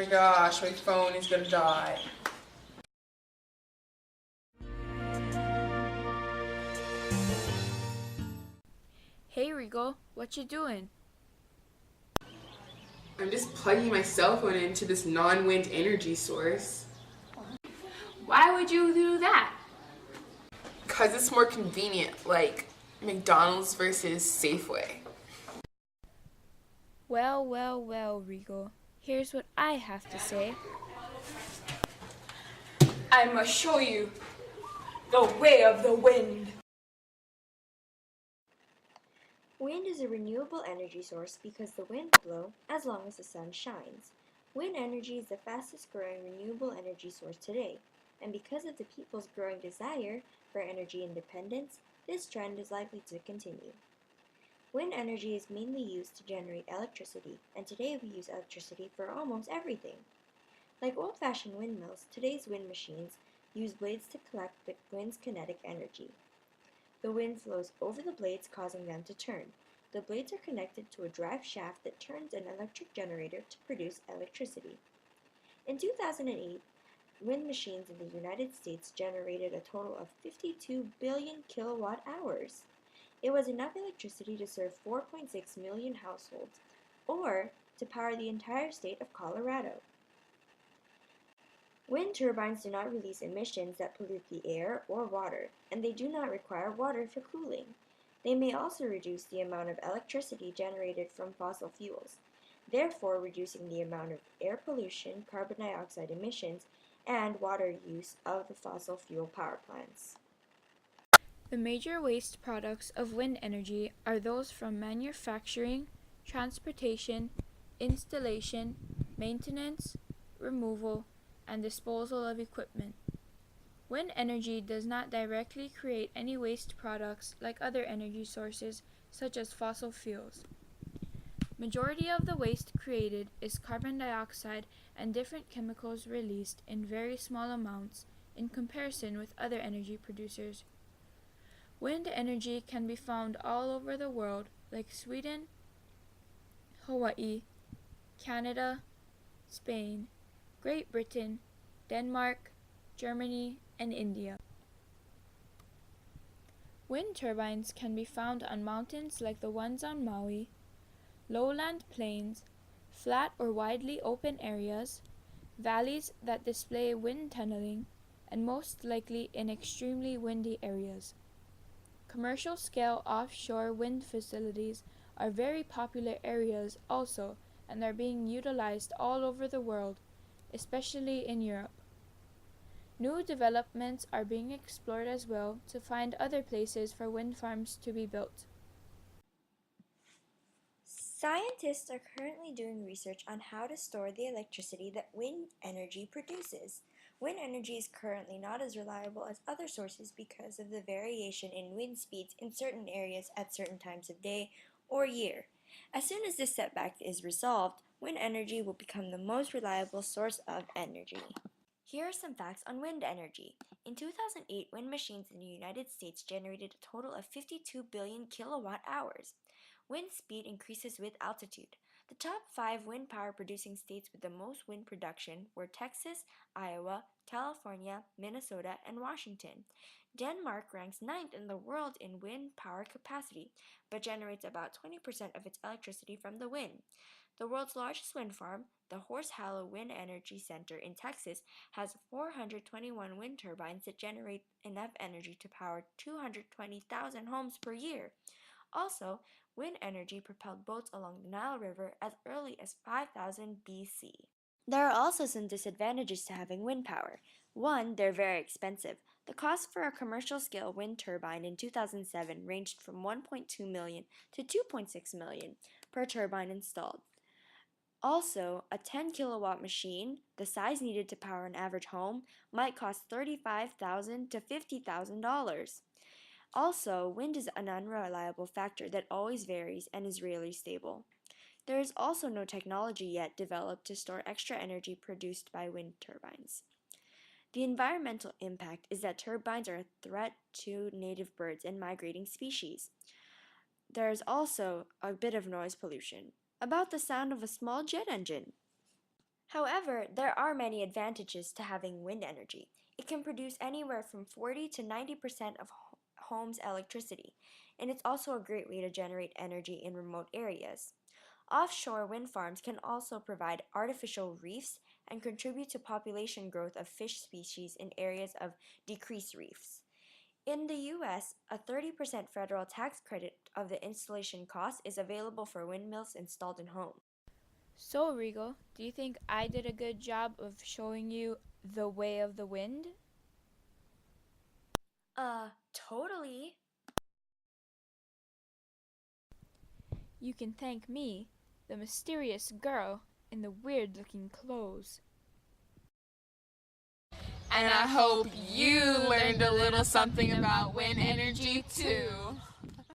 my gosh, my phone is gonna die. Hey Rigo, what you doing? I'm just plugging my cell phone into this non-wind energy source. Why would you do that? Because it's more convenient, like McDonald's versus Safeway. Well, Rigo. Here's what I have to say. I must show you the way of the wind. Wind is a renewable energy source because the wind blows as long as the sun shines. Wind energy is the fastest growing renewable energy source today, and because of the people's growing desire for energy independence, this trend is likely to continue. Wind energy is mainly used to generate electricity, and today we use electricity for almost everything. Like old-fashioned windmills, today's wind machines use blades to collect the wind's kinetic energy. The wind flows over the blades, causing them to turn. The blades are connected to a drive shaft that turns an electric generator to produce electricity. In 2008, wind machines in the United States generated a total of 52 billion kilowatt hours. It was enough electricity to serve 4.6 million households, or to power the entire state of Colorado. Wind turbines do not release emissions that pollute the air or water, and they do not require water for cooling. They may also reduce the amount of electricity generated from fossil fuels, therefore reducing the amount of air pollution, carbon dioxide emissions, and water use of the fossil fuel power plants. The major waste products of wind energy are those from manufacturing, transportation, installation, maintenance, removal, and disposal of equipment. Wind energy does not directly create any waste products like other energy sources such as fossil fuels. Majority of the waste created is carbon dioxide and different chemicals released in very small amounts in comparison with other energy producers. Wind energy can be found all over the world, like Sweden, Hawaii, Canada, Spain, Great Britain, Denmark, Germany, and India. Wind turbines can be found on mountains like the ones on Maui, lowland plains, flat or widely open areas, valleys that display wind tunneling, and most likely in extremely windy areas. Commercial-scale offshore wind facilities are very popular areas also, and are being utilized all over the world, especially in Europe. New developments are being explored as well to find other places for wind farms to be built. Scientists are currently doing research on how to store the electricity that wind energy produces. Wind energy is currently not as reliable as other sources because of the variation in wind speeds in certain areas at certain times of day or year. As soon as this setback is resolved, wind energy will become the most reliable source of energy. Here are some facts on wind energy. In 2008, wind machines in the United States generated a total of 52 billion kilowatt hours. Wind speed increases with altitude. The top 5 wind power producing states with the most wind production were Texas, Iowa, California, Minnesota, and Washington. Denmark ranks ninth in the world in wind power capacity, but generates about 20% of its electricity from the wind. The world's largest wind farm, the Horse Hollow Wind Energy Center in Texas, has 421 wind turbines that generate enough energy to power 220,000 homes per year. Also, wind energy propelled boats along the Nile River as early as 5000 BC. There are also some disadvantages to having wind power. One, they're very expensive. The cost for a commercial scale wind turbine in 2007 ranged from 1.2 million to 2.6 million per turbine installed. Also, a 10 kilowatt machine, the size needed to power an average home, might cost $35,000 to $50,000. Also, wind is an unreliable factor that always varies and is rarely stable. There is also no technology yet developed to store extra energy produced by wind turbines. The environmental impact is that turbines are a threat to native birds and migrating species. There is also a bit of noise pollution, about the sound of a small jet engine. However, there are many advantages to having wind energy. It can produce anywhere from 40 to 90% of homes' electricity, and it's also a great way to generate energy in remote areas. Offshore wind farms can also provide artificial reefs and contribute to population growth of fish species in areas of decreased reefs. In the US, a 30% federal tax credit of the installation cost is available for windmills installed in homes. So, Regal, do you think I did a good job of showing you the way of the wind? Totally. You can thank me, the mysterious girl in the weird looking clothes. And I hope you learned a little something about wind energy too.